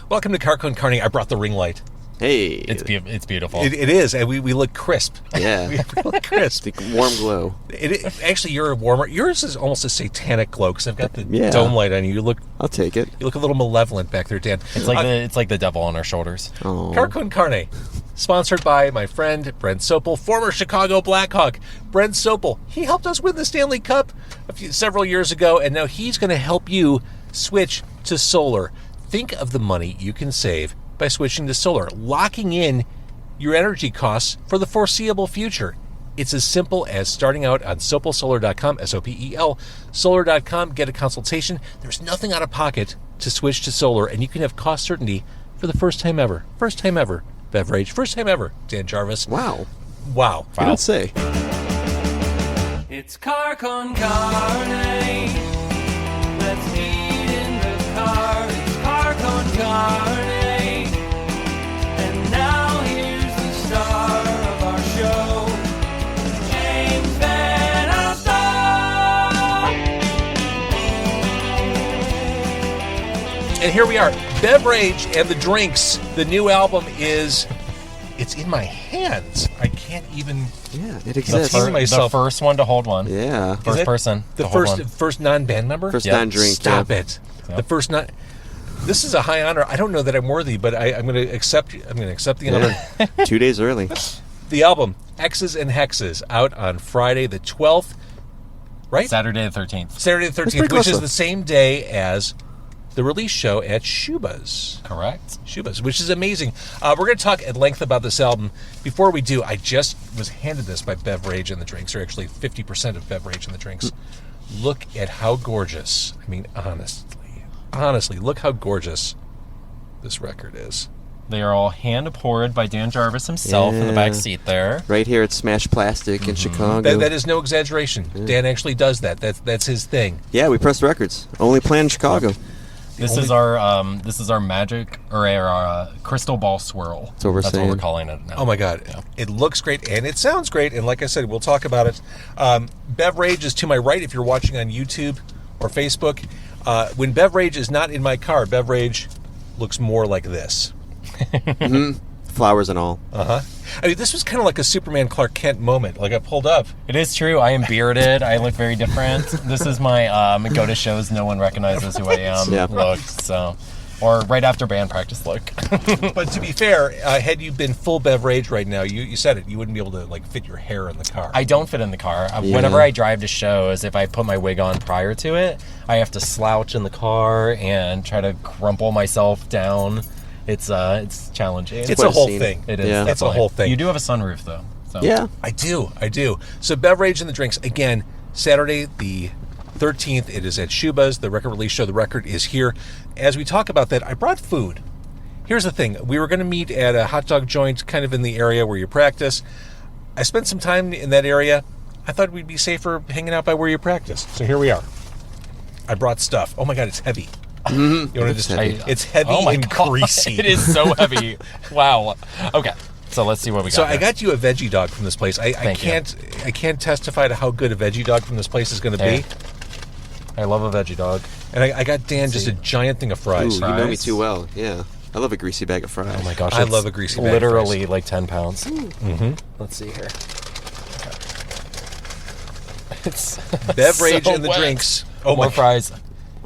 Welcome to Carco and Carney. I brought the ring light. Hey. It's beautiful. It is, and we look crisp. Yeah. We look crisp. It's a warm glow. Actually, you're a warmer. Yours is almost a satanic glow because I've got the dome light on you. I'll take it. You look a little malevolent back there, Dan. It's like the devil on our shoulders. Oh. Carco and Carne, sponsored by my friend Brent Sopel, former Chicago Blackhawk. Brent Sopel, he helped us win the Stanley Cup several years ago, and now he's going to help you switch to solar. Think of the money you can save by switching to solar, locking in your energy costs for the foreseeable future. It's as simple as starting out on sopelsolar.com, S-O-P-E-L, solar.com, get a consultation. There's nothing out of pocket to switch to solar, and you can have cost certainty for the first time ever. First time ever, Bev Rage. First time ever, Dan Jarvis. Wow. Wow. You don't say. It's car con carne. Let's eat in the car. It's car con carne. And now here's the star of our show, James Van Alstyne. And here we are, Bev Rage and the Drinks. The new album is, it's in my hands. I can't even... Yeah, it The exists. first one to hold one. Yeah. First person. The to hold one. first non-band member? First Yep. non-drink. Stop yeah. it. The first non... This is a high honor. I don't know that I'm worthy, but I'm going to accept the honor. 2 days early. The album, Exes and Hexes, out on Friday the 12th, right? Saturday the 13th. Saturday the pretty 13th, close, which is though. the same day as the release show at Schubas. Correct. Schubas, which is amazing. We're going to talk at length about this album. Before we do, I just was handed this by Bev Rage and the Drinks, or actually 50% of Bev Rage and the Drinks. Look at how gorgeous, I mean, honestly, look how gorgeous this record is. They are all hand poured by Dan Jarvis himself in the back seat there. Right here at Smash Plastic in Chicago. That is no exaggeration. Dan actually does that. That's his thing. Yeah, we pressed records. Only playing in Chicago. This is our magic or our crystal ball swirl. That's what we're saying. What we're calling it now. Oh my God. Yeah. It looks great and it sounds great. And like I said, we'll talk about it. Bev Rage is to my right if you're watching on YouTube or Facebook. When Bev Rage is not in my car, Bev Rage looks more like this. Flowers and all. I mean, this was kind of like a Superman Clark Kent moment. Like I pulled up. It is true. I am bearded. I look very different. This is my go to shows no one recognizes who I am look. So, or right after band practice look. But to be fair, had you been full Bev Rage right now, you said it, you wouldn't be able to like fit your hair in the car. I don't fit in the car. Whenever I drive to shows, if I put my wig on prior to it, I have to slouch in the car and try to crumple myself down. It's challenging. It's a whole thing. It is. Yeah. It's a whole thing. You do have a sunroof though. So. Yeah. I do. So Bev Rage and the Drinks, again, Saturday the 13th. It is at Schubas, the record release show. The record is here. As we talk about that, I brought food. Here's the thing. We were going to meet at a hot dog joint kind of in the area where you practice. I spent some time in that area. I thought we'd be safer hanging out by where you practice. So here we are. I brought stuff. Oh my God, it's heavy. You want to just? It's heavy and greasy. It is so heavy. Wow. Okay. So let's see what we got. So here. I got you a veggie dog from this place. I can't testify to how good a veggie dog from this place is going to be. I love a veggie dog. And I got Dan just a giant thing of fries. Ooh, you know me too well. Yeah. I love a greasy bag of fries. Oh my gosh. I it's love a greasy bag of literally fries. like 10 pounds. Mm-hmm. Let's see here. It's Bev Rage so and the wet. Drinks. More fries.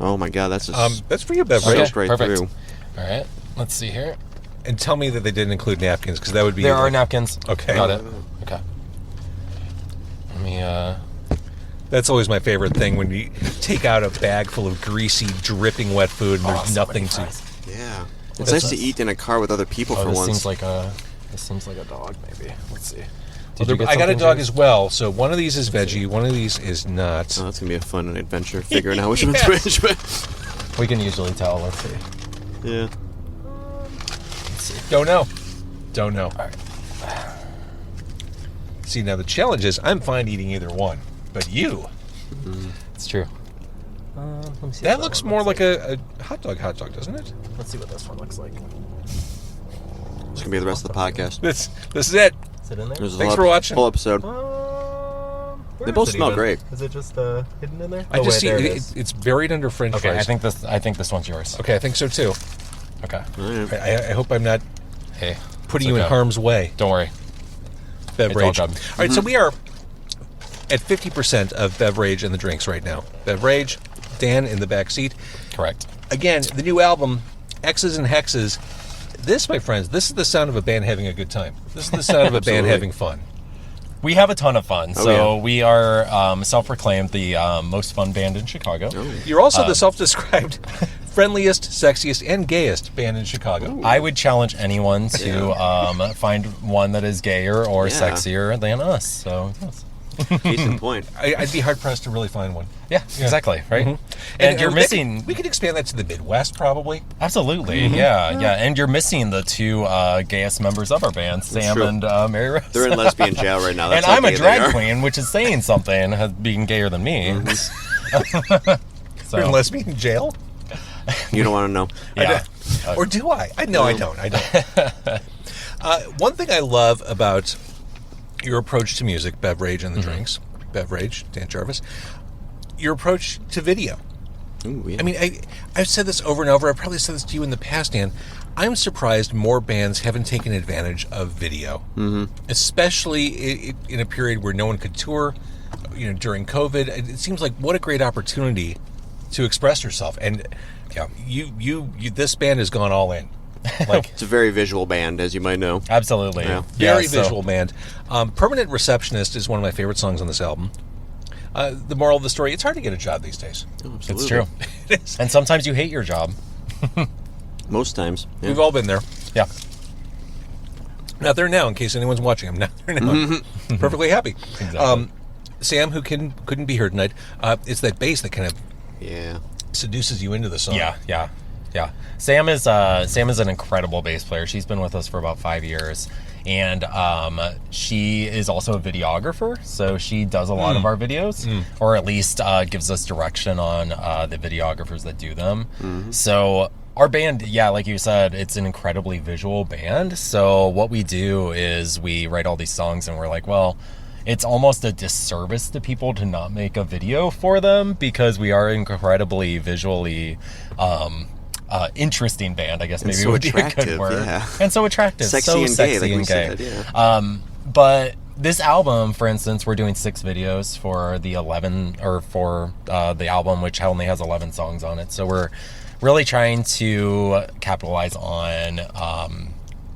Oh my God, that's just That's for you, Bev Rage. Okay, straight perfect. through. All right. Let's see here. And tell me that they didn't include napkins, because that would be... There are napkins. Okay. Got it. Okay. Let me, That's always my favorite thing, when you take out a bag full of greasy, dripping wet food, and there's so nothing many to... fries. Yeah. It's is nice to this? eat in a car with other people for this once. seems like a dog, maybe. Let's see. I got a dog as well, so one of these is veggie, one of these is not. Oh, that's going to be a fun adventure, figuring out which one's which. But We can usually tell. Let's see. yeah. Let's see. Don't know. All right. See, now the challenge is, I'm fine eating either one, but you... It's true. Let me see That what looks one more like a hot dog, doesn't it? Let's see what this one looks like. It's going to be the rest of the podcast. This is it. Is it in there? There's a Thanks lot- for watching. Whole episode. Where They is both it smell even? great. Is it just hidden in there? I just see there it's buried under French Okay, fries. I think this one's yours. Okay, I think so too. Okay. I hope I'm not Hey, putting it's you in okay. harm's way. Don't worry. Bev It's all Rage. good. All right, so we are at 50% of Bev Rage in the drinks right now. Bev Rage, Dan in the back seat. Correct. Again, the new album, Exes and Hexes. This, my friends, this is the sound of a band having a good time. This is the sound of a band Absolutely. having fun. We have a ton of fun. Oh, So yeah. we are self-proclaimed the most fun band in Chicago. You're also the self-described friendliest, sexiest, and gayest band in Chicago. I would challenge anyone to find one that is gayer or Yeah. sexier than us. So, yes. Decent point. I'd be hard-pressed to really find one. Yeah, exactly, right? And you're we missing... We could expand that to the Midwest, probably. Absolutely, yeah. And you're missing the two gayest members of our band, Sam true. and Mary Rose. They're in lesbian jail right now. And That's how I'm a gay they drag are. queen, which is saying something, being gayer than me. So, They're in lesbian jail? You don't want to know. yeah. Or do I? No, I don't. I don't. One thing I love about your approach to music, Bev Rage and the drinks, Bev Rage, Dan Jarvis, your approach to video. Ooh, yeah. I mean, I've said this over and over. I've probably said this to you in the past, Dan. I'm surprised more bands haven't taken advantage of video, especially in a period where no one could tour. During COVID, it seems like what a great opportunity to express yourself. And you this band has gone all in. Like It's a very visual band, as you might know. Absolutely. Yeah. very so- visual band. Permanent Receptionist is one of my favorite songs on this album. The moral of the story: it's hard to get a job these days. Oh, It's absolutely. true. It is. And sometimes you hate your job. Most times. Yeah. We've all been there. Yeah. Not there now, in case anyone's watching. I'm not there now. Perfectly happy. Exactly. Sam, who couldn't be here tonight, it's that bass that kind of Yeah. seduces you into the song. Yeah. Sam is an incredible bass player. She's been with us for about 5 years, and she is also a videographer. So she does a lot of our videos, or at least gives us direction on the videographers that do them. So our band, like you said, it's an incredibly visual band. So what we do is we write all these songs, and we're like, well, it's almost a disservice to people to not make a video for them because we are incredibly visually interesting band, I guess maybe so would be a good attractive, word. yeah. And so attractive. Sexy so and gay, sexy like we and gay. said, yeah. But this album, for instance, we're doing 6 videos for the the album, which only has 11 songs on it. So we're really trying to capitalize on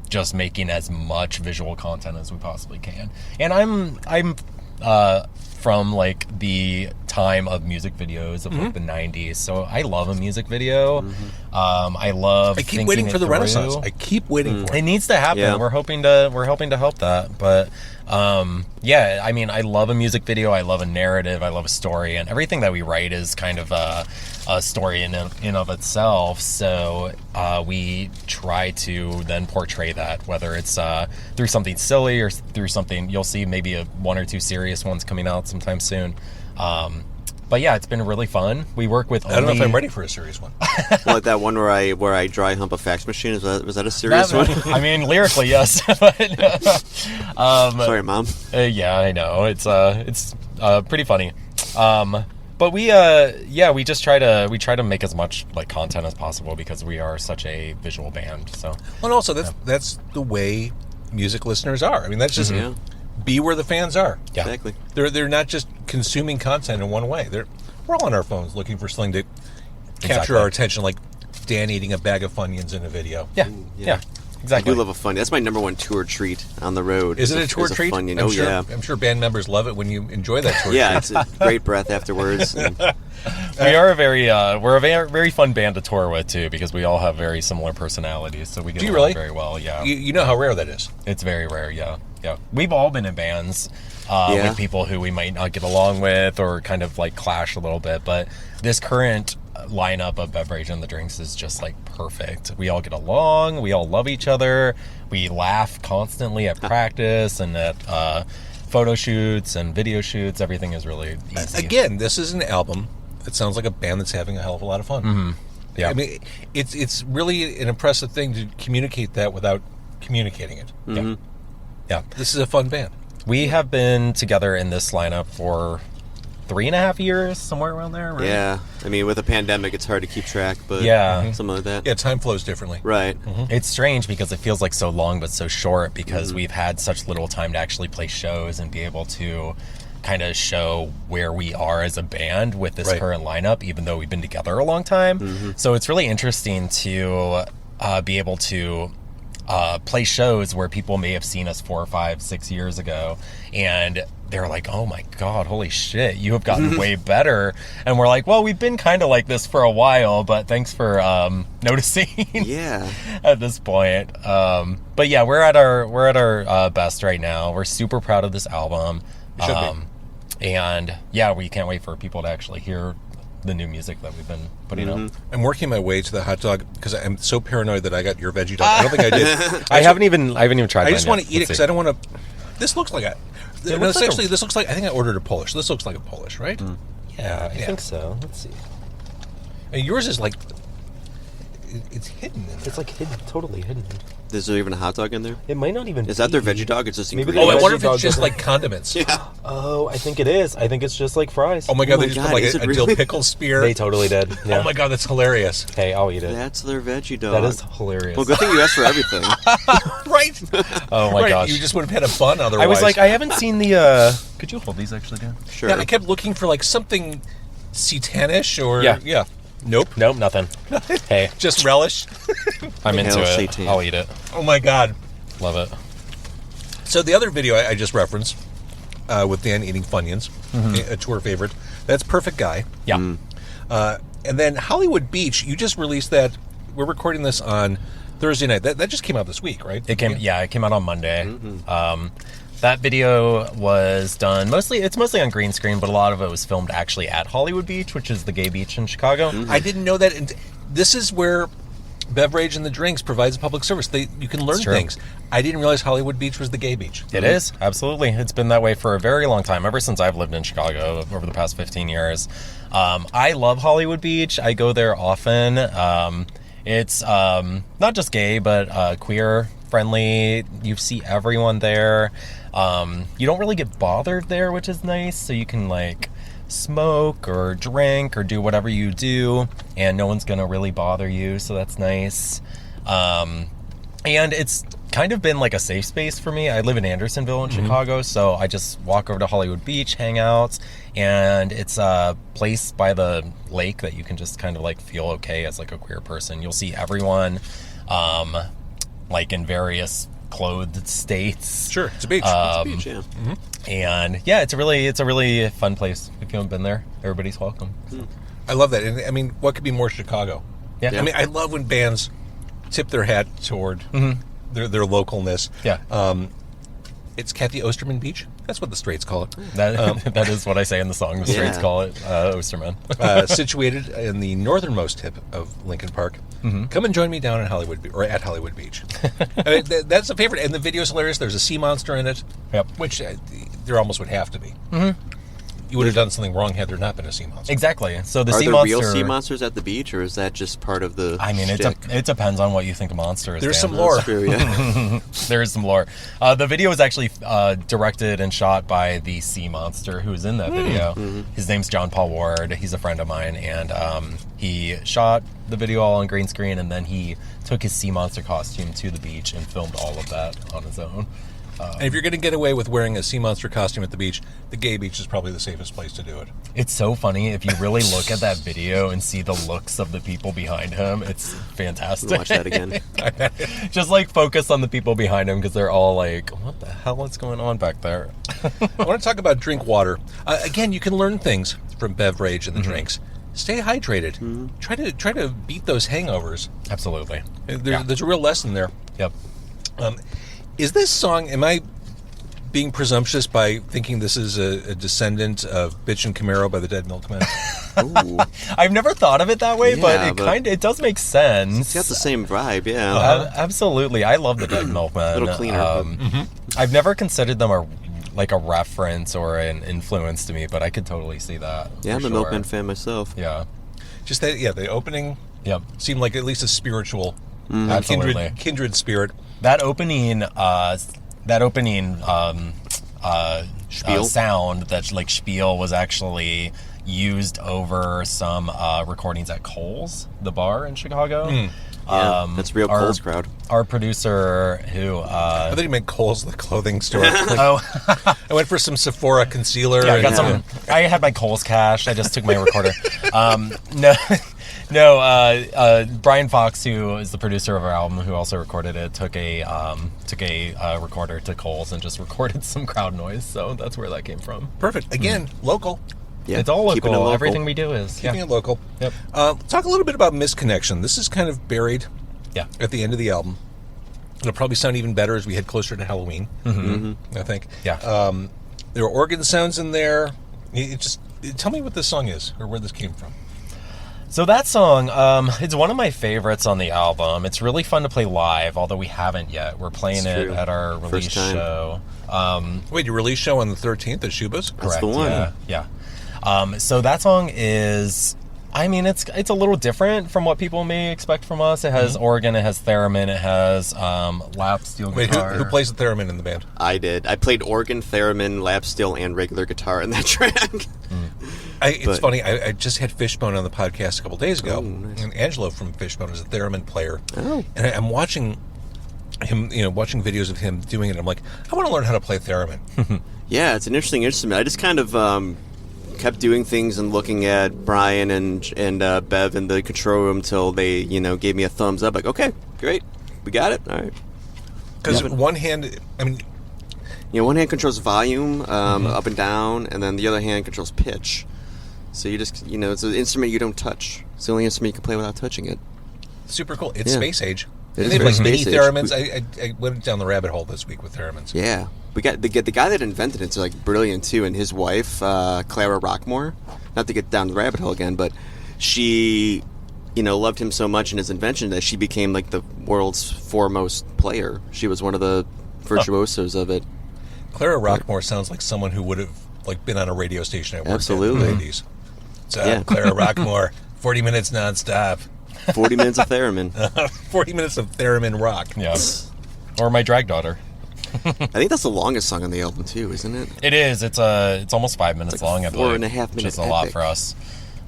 just making as much visual content as we possibly can. And I'm from like the time of music videos of like the 90s, so I love a music video. I love I keep thinking waiting it for the through. Renaissance. I keep waiting for It it. needs to happen. Yeah. We're hoping to help that. But I mean, I love a music video. I love a narrative. I love a story, and everything that we write is kind of a story in of itself. So we try to then portray that, whether it's through something silly or through something. You'll see maybe 1 or 2 serious ones coming out sometime soon. But yeah, it's been really fun. We work with. I don't know if I'm ready for a serious one. Like that one where I dry hump a fax machine. Was that a serious one? I mean, lyrically, yes. But, Sorry, Mom. yeah, I know. It's pretty funny. But we just try to make as much like content as possible because we are such a visual band. So Well, and also that's the way music listeners are. I mean, that's just Yeah. be where the fans are. yeah, Exactly. They're not just consuming content in one way. We're all on our phones looking for something to capture Exactly. our attention, like Dan eating a bag of Funyuns in a video. yeah, yeah. exactly. I do love a Funyun. That's my number one tour treat on the road. Is it a tour treat? Funyun. I'm Oh, sure, yeah. I'm sure band members love it when you enjoy that tour Yeah, treat. it's a great breath afterwards. And We are we're a very fun band to tour with too because we all have very similar personalities. So we get Do you along really? very well. Yeah, You know how rare that is. it's very rare. Yeah. We've all been in bands Yeah. with people who we might not get along with or kind of like clash a little bit. But this current lineup of Bev Rage and the Drinks is just like perfect. We all get along. We all love each other. We laugh constantly at practice and at photo shoots and video shoots. Everything is really easy. Again, this is an album that sounds like a band that's having a hell of a lot of fun. Yeah. I mean, it's really an impressive thing to communicate that without communicating it. Yeah. This is a fun band. We have been together in this lineup for 3.5 years, somewhere around there, right? Yeah. I mean, with a pandemic, it's hard to keep track, but Yeah. something like that. Yeah, time flows differently. Right. It's strange because it feels like so long but so short because we've had such little time to actually play shows and be able to kind of show where we are as a band with this Right. current lineup, even though we've been together a long time. So it's really interesting to be able to play shows where people may have seen us 4, 5, 6 years ago, and they're like, "Oh my God, holy shit, you have gotten way better." And we're like, "Well, we've been kind of like this for a while, but thanks for noticing." Yeah. At this point, but yeah, we're at our best right now. We're super proud of this album, You should be. and yeah, we can't wait for people to actually hear the new music that we've been putting out. I'm working my way to the hot dog because I'm so paranoid that I got your veggie dog. I don't think I did. I haven't even tried. I just mine want to yet. eat it Let's because see. I don't want to. This looks like a. No, looks like this looks like. I think I ordered a Polish. This looks like a Polish, right? Yeah, I think so. Let's see. And yours is like. It's hidden. In there. It's like hidden, totally hidden. Is there even a hot dog in there? It might not even. Is that their be. veggie dog? It's just Maybe ingredients. Oh, I wonder veggie if dog it's just doesn't- like condiments. Yeah. Oh, I think it is. I think it's just like fries. Oh my God! my They just God, put like is a it dill really? pickle spear. They totally did. Yeah. Oh my God! That's hilarious. Hey, I'll eat it. That's their veggie dog. That is hilarious. Well, good thing you asked for everything. Right. Oh my right. gosh. You just would have had a bun otherwise. I was like, I haven't seen the. Could you hold these actually, Dan? Sure. Yeah, I kept looking for like something satanish or Yeah. Nope. Nope, nothing. Hey, Just relish. I'm into Hail it. Satan. I'll eat it. Oh my God. Love it. So the other video I just referenced with Dan eating Funyuns, a tour favorite, that's Perfect Guy. Yeah. And then Hollywood Beach, you just released that. We're recording this on Thursday night. That just came out this week, right? It came. Yeah, it came out on Monday. That video was done it's mostly on green screen, but a lot of it was filmed actually at Hollywood Beach, which is the gay beach in Chicago. I didn't know that. And this is where Bev Rage and the Drinks provides a public service. You can learn It's true. things. I didn't realize Hollywood Beach was the gay beach. It is, absolutely. It's been that way for a very long time, ever since I've lived in Chicago over the past 15 years. I love Hollywood Beach. I go there often. It's not just gay, but queer friendly. You see everyone there. You don't really get bothered there, which is nice. So you can like smoke or drink or do whatever you do, and no one's gonna really bother you. So that's nice. And it's kind of been like a safe space for me. I live in Andersonville in Chicago, so I just walk over to Hollywood Beach, hang out, and it's a place by the lake that you can just kind of like feel okay as like a queer person. You'll see everyone like in various clothed states. Sure, it's a beach. Beach, yeah. And yeah, it's a really fun place. If you haven't been there, everybody's welcome. I love that. And I mean, what could be more Chicago? Yeah. I mean, I love when bands tip their hat toward their localness. Yeah. It's Kathy Osterman Beach. That's what the Straights call it. That is what I say in the song. The Straights Yeah. call it Osterman. Situated in the northernmost tip of Lincoln Park. Come and join me down in Hollywood or at Hollywood Beach. I mean, that's a favorite, and the video's hilarious. There's a sea monster in it, Yep. which there almost would have to be. You would have done something wrong had there not been a sea monster. Exactly. So the Are sea there monster. real sea monsters at the beach, or is that just part of the I mean, shtick? it depends on what you think a monster is. There's Dan. some lore. That's true, yeah. There is some lore. The video was actually directed and shot by the sea monster who's in that video. His name's John Paul Ward. He's a friend of mine, and he shot the video all on green screen, and then he took his sea monster costume to the beach and filmed all of that on his own. And if you're going to get away with wearing a sea monster costume at the beach, the gay beach is probably the safest place to do it. It's so funny if you really look at that video and see the looks of the people behind him. It's fantastic. Watch that again. Just like focus on the people behind him because they're all like, "What the hell is going on back there?" I want to talk about drink water. Again, you can learn things from Bev Rage and the Drinks. Stay hydrated. Try to beat those hangovers. Absolutely. There's a real lesson there. Yep. Is this song, am I being presumptuous by thinking this is a descendant of Bitch and Camaro by the Dead Milkmen? Ooh. I've never thought of it that way, Yeah, but it does make sense. It's got the same vibe, yeah. Absolutely. I love the Dead Milkmen. A little cleaner. I've never considered them a reference or an influence to me, but I could totally see that. Yeah, I'm for a sure. Milkman fan myself. Yeah. Just that, the opening Yep. seemed like at least a spiritual, Absolutely. kindred spirit. That opening sound that like spiel was actually used over some recordings at Kohl's, the bar in Chicago. Yeah, that's real Kohl's crowd. Our producer, who I thought you meant Kohl's, the clothing store. oh I went for some Sephora concealer. yeah, I got and, some. I had my Kohl's cash. I just took my recorder. Brian Fox, who is the producer of our album, who also recorded it, took a recorder to Kohl's and just recorded some crowd noise. So that's where that came from. Perfect. Again, local. Yeah, It's all keeping it local. local. Everything we do is. Keeping Yeah. it local. Yep. Talk a little bit about Misconnection. This is kind of buried Yeah. at the end of the album. It'll probably sound even better as we head closer to Halloween, I think. Yeah. There are organ sounds in there. Tell me what this song is, or where this came from. So that song, it's one of my favorites on the album. It's really fun to play live, although we haven't yet. We're playing It's it true. at our release First time. show. Wait, your release show on the 13th at Schubas? Correct. the one. Yeah. So that song is, I mean, it's a little different from what people may expect from us. It has organ, it has theremin, it has lap steel Wait, guitar. who plays the theremin in the band? I did. I played organ, theremin, lap steel, and regular guitar in that track. It's But- funny. I just had Fishbone on the podcast a couple days ago, nice. and Angelo from Fishbone is a theremin player. Oh. And I'm watching him, watching videos of him doing it. I'm like, I want to learn how to play theremin. Yeah, it's an interesting instrument. I just kind of kept doing things and looking at Brian and Bev in the control room till they, gave me a thumbs up. Like, okay, great, we got it. All right. Because one hand, I mean, One hand controls volume up and down, and then the other hand controls pitch. So you just, it's an instrument you don't touch. It's the only instrument you can play without touching it. super cool. It's Yeah. space age. It And is they have very like mini space age. theremins. I went down the rabbit hole this week with theremins. Yeah, we got the guy that invented it's like brilliant too, and his wife Clara Rockmore. Not to get down the rabbit hole again, but she, loved him so much in his invention that she became like the world's foremost player. She was one of the virtuosos of it. Clara Rockmore sounds like someone who would have been on a radio station I worked Absolutely. at in the 80s. It's Yeah. Clara Rockmore, 40 minutes nonstop. 40 minutes of theremin. 40 minutes of theremin rock. Yeah. Or my drag daughter. I think that's the longest song on the album too, isn't it? It is. It's almost 5 minutes It's like long. a I believe, 4.5 which is minute a lot epic. for us.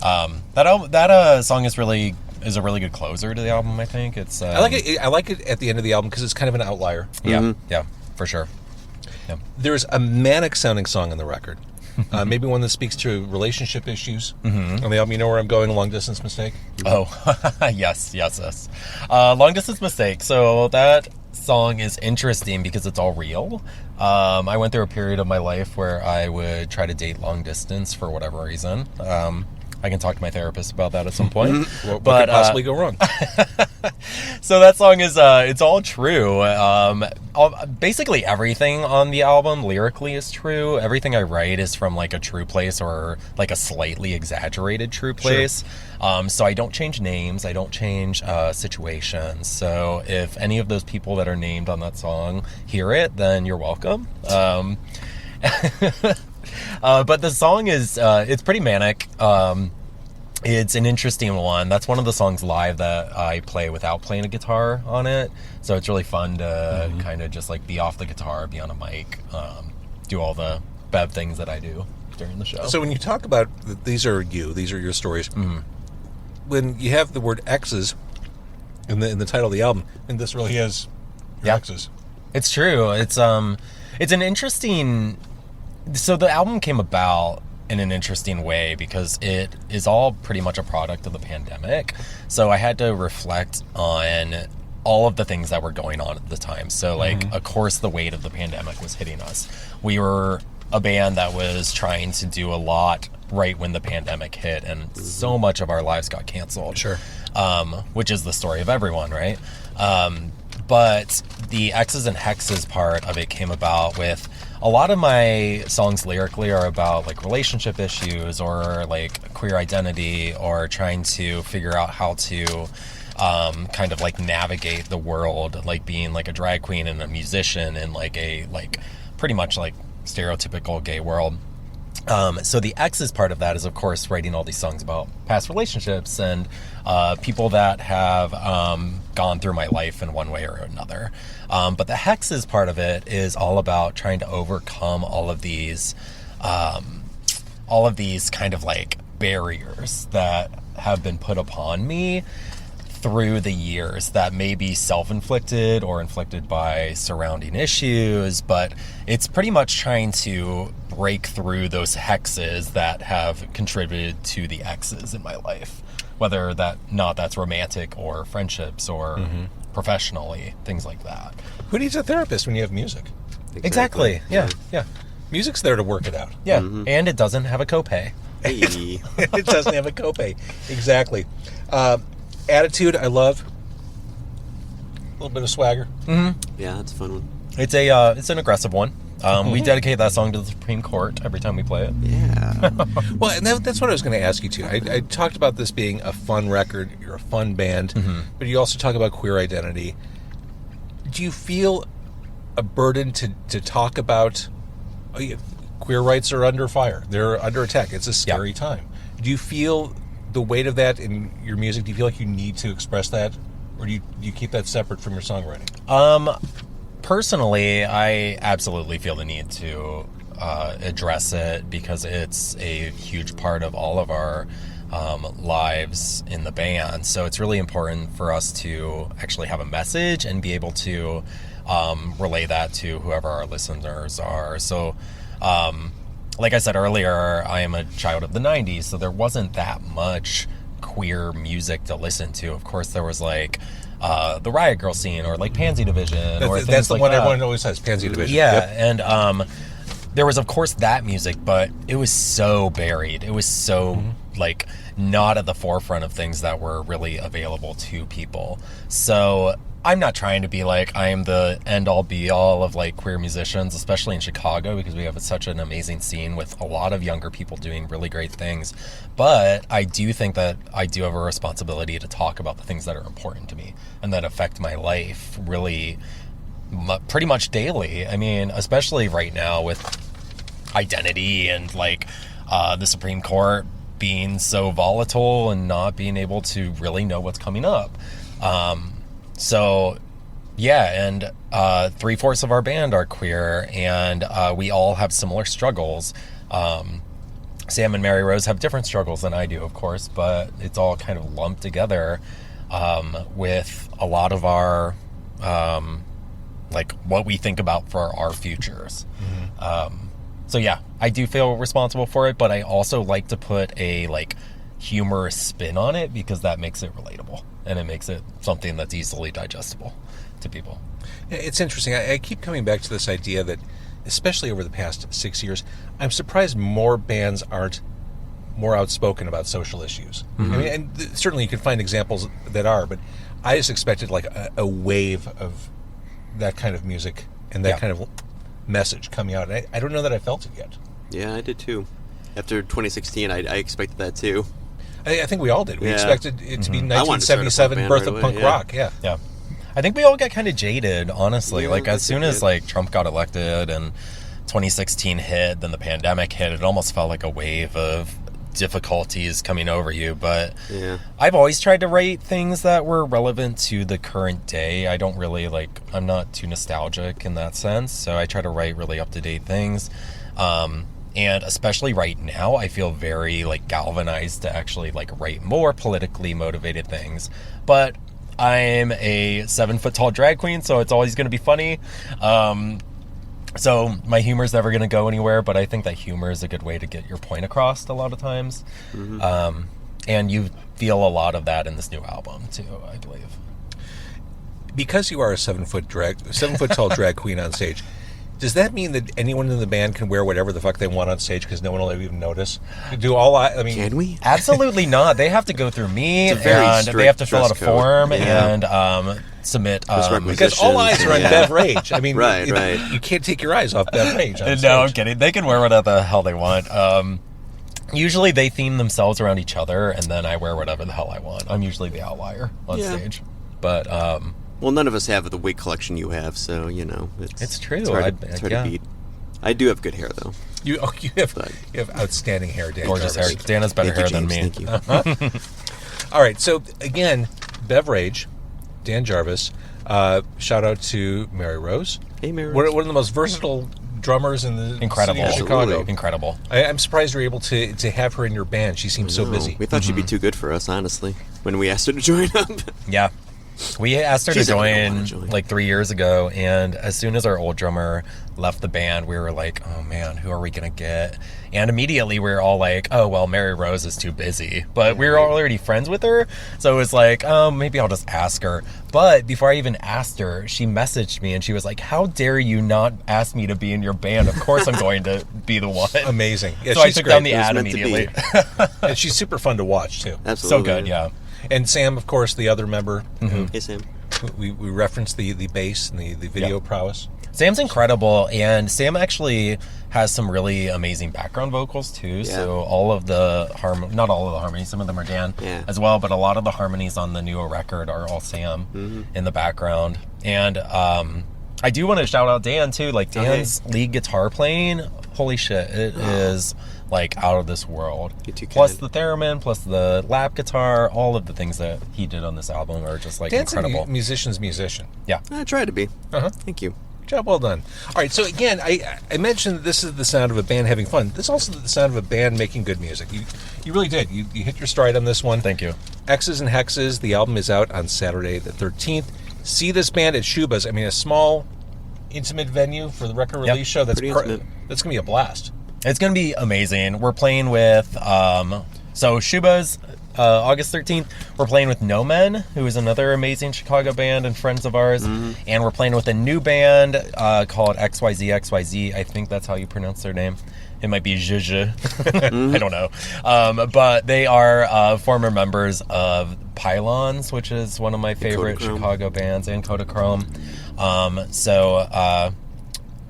That song is a really good closer to the album. I think it's. I like it. I like it at the end of the album because it's kind of an outlier. Yeah, yeah, for sure. Yeah. There's a manic sounding song on the record. Maybe one that speaks to relationship issues on the album. You know where I'm going? Long distance mistake. Oh, yes. Long distance mistake. So that song is interesting because it's all real. I went through a period of my life where I would try to date long distance for whatever reason. I can talk to my therapist about that at some point. What could possibly go wrong? So that song is, it's all true. Basically everything on the album lyrically is true. Everything I write is from like a true place or like a slightly exaggerated true place. So I don't change names. I don't change situations. So if any of those people that are named on that song hear it, then you're welcome. But the song is, it's pretty manic. It's an interesting one. That's one of the songs live that I play without playing a guitar on it. So it's really fun to kind of just like be off the guitar, be on a mic, do all the Bev things that I do during the show. So when you talk about these are your stories. When you have the word Exes in the title of the album, and this really is your Exes. It's true. It's an interesting. So the album came about in an interesting way because it is all pretty much a product of the pandemic. So I had to reflect on all of the things that were going on at the time. So like, of course, the weight of the pandemic was hitting us. We were a band that was trying to do a lot right when the pandemic hit, and so much of our lives got canceled. Sure. Which is the story of everyone, right? But the Exes and Hexes part of it came about with a lot of my songs lyrically are about like relationship issues or like queer identity or trying to figure out how to kind of like navigate the world, like being like a drag queen and a musician in like a like pretty much like stereotypical gay world. So the Exes part of that is, of course, writing all these songs about past relationships and people that have gone through my life in one way or another. But the Hexes part of it is all about trying to overcome all of these kind of like barriers that have been put upon me through the years that may be self-inflicted or inflicted by surrounding issues, but it's pretty much trying to break through those hexes that have contributed to the Exes in my life, whether that's romantic or friendships or professionally, things like that. Who needs a therapist when you have music? Exactly. Yeah. Yeah. Music's there to work it out. Yeah. And it doesn't have a copay. Hey. It doesn't have a copay. Exactly. Attitude, I love. A little bit of swagger. Yeah, that's a fun one. It's an aggressive one. We dedicate that song to the Supreme Court every time we play it. Yeah. Well, and that's what I was going to ask you too. I talked about this being a fun record. You're a fun band, but you also talk about queer identity. Do you feel a burden to talk about? Queer rights are under fire. They're under attack. It's a scary time. Do you feel the weight of that in your music? Do you feel like you need to express that, or do you keep that separate from your songwriting? Personally, I absolutely feel the need to address it because it's a huge part of all of our lives in the band. So it's really important for us to actually have a message and be able to relay that to whoever our listeners are. So, like I said earlier, I am a child of the 90s, so there wasn't that much queer music to listen to. Of course, there was like the Riot Girl scene or like Pansy Division or things that's the like one that. everyone always says, Pansy Division. Yeah, Yep. and there was, of course, that music, but it was so buried. It was so, like, not at the forefront of things that were really available to people. So I'm not trying to be like I am the end-all be-all of like queer musicians, especially in Chicago, because we have such an amazing scene with a lot of younger people doing really great things. But I do think that I do have a responsibility to talk about the things that are important to me and that affect my life really pretty much daily. I mean, especially right now with identity and like the Supreme Court being so volatile and not being able to really know what's coming up. So, yeah, and 3/4 of our band are queer, and we all have similar struggles. Sam and Mary Rose have different struggles than I do, of course, but it's all kind of lumped together with a lot of our, like, what we think about for our futures. So, yeah, I do feel responsible for it, but I also like to put a, like, humorous spin on it because that makes it relatable. And it makes it something that's easily digestible to people. It's interesting. I keep coming back to this idea that, especially over the past 6 years, I'm surprised more bands aren't more outspoken about social issues. I mean, and certainly you can find examples that are, but I just expected like a wave of that kind of music and that kind of message coming out. And I don't know that I felt it yet. Yeah, I did too. After 2016, I expected that too. I think we all did. We expected it to be I wanted to start a punk 1977 band birth right of away, punk rock. Yeah. Yeah. I think we all got kind of jaded, honestly. Yeah, like, as I soon think as, like, Trump got elected and 2016 hit, then the pandemic hit, it almost felt like a wave of difficulties coming over you. But I've always tried to write things that were relevant to the current day. I don't really, like, I'm not too nostalgic in that sense, so I try to write really up-to-date things. And especially right now, I feel very, like, galvanized to actually, like, write more politically motivated things. But I'm a 7-foot-tall drag queen, so it's always going to be funny. So my humor's never going to go anywhere, but I think that humor is a good way to get your point across a lot of times. And you feel a lot of that in this new album, too, I believe. Because you are a 7-foot-tall drag queen on stage, does that mean that anyone in the band can wear whatever the fuck they want on stage because no one will even notice? Can we? Absolutely not. They have to go through me, It's a very and they have to fill out a strict dress form code. and submit. Because all eyes are on Bev Rage. I mean, Right. You can't take your eyes off Bev Rage on stage. No, I'm kidding. They can wear whatever the hell they want. Usually they theme themselves around each other, and then I wear whatever the hell I want. I'm usually the outlier on stage. But well, none of us have the wig collection you have, so, you know. It's true. It's hard to beat. I do have good hair, though. You have outstanding hair, Dan. Gorgeous hair. Jarvis. Dan has better Thank hair you, than James. me. Thank you. All right, so again, Bev Rage, Dan Jarvis. Shout out to Mary Rose. Hey, Mary One Rose. of the most versatile drummers in the Incredible. city of Chicago. Absolutely. Incredible. I'm surprised you're able to have her in your band. She seems so No, busy. We thought she'd be too good for us, honestly, when we asked her to join up. Yeah. We asked her She to said we don't join wanna join. like 3 years ago, and as soon as our old drummer left the band, we were like, oh man, who are we going to get? And immediately we were all like, oh, well, Mary Rose is too busy. But we were already friends with her, so it was like, oh, maybe I'll just ask her. But before I even asked her, she messaged me, and she was like, how dare you not ask me to be in your band? Of course I'm going to be the one. Amazing. Yeah, So I she's took great. down the It was ad meant to be. immediately. And she's super fun to watch, too. So Absolutely. good, yeah. And Sam, of course, the other member. Hey, Sam. We referenced the bass and the video prowess. Sam's incredible, and Sam actually has some really amazing background vocals too. So all of the not all of the harmonies, some of them are Dan as well, but a lot of the harmonies on the newer record are all Sam in the background. And I do want to shout out Dan too. Like Dan's lead guitar playing, holy shit, it is like out of this world. Plus the theremin, plus the lap guitar, all of the things that he did on this album are just like Dan's incredible. a musician's musician. Yeah. I tried to be. Uh-huh. Thank you. Job well done. All right, so again, I mentioned that this is the sound of a band having fun. This is also the sound of a band making good music. You really did. You hit your stride on this one. Thank you. Exes and Hexes, the album is out on Saturday the 13th. See this band at Schubas. I mean, a small, intimate venue for the record release show. That's Pretty intimate. that's going to be a blast. It's going to be amazing. We're playing with, so Schubas, August 13th, we're playing with No Men, who is another amazing Chicago band and friends of ours. And we're playing with a new band called XYZ. I think that's how you pronounce their name. It might be Zhuzh. I don't know. But they are former members of Pylons, which is one of my favorite Kodachrome. Chicago bands, and Kodachrome. So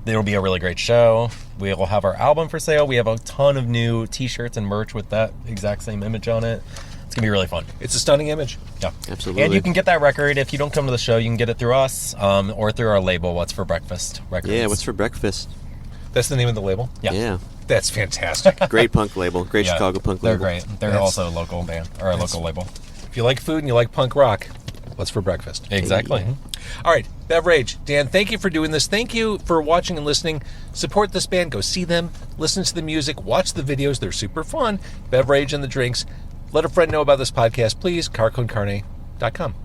it'll be a really great show. We will have our album for sale. We have a ton of new t-shirts and merch with that exact same image on it. It's going to be really fun. It's a stunning image. Yeah. Absolutely. And you can get that record if you don't come to the show. You can get it through us or through our label, What's for Breakfast Records. Yeah, what's for breakfast? That's the name of the label? Yeah. That's fantastic. Great punk label. Great Yeah. Chicago punk They're label. great. They're That's- also a local band or a local label. If you like food and you like punk rock, what's for breakfast? Exactly. All right, Bev Rage. Dan, thank you for doing this. Thank you for watching and listening. Support this band. Go see them. Listen to the music. Watch the videos. They're super fun. Bev Rage and the drinks. Let a friend know about this podcast, please. carconcarne.com.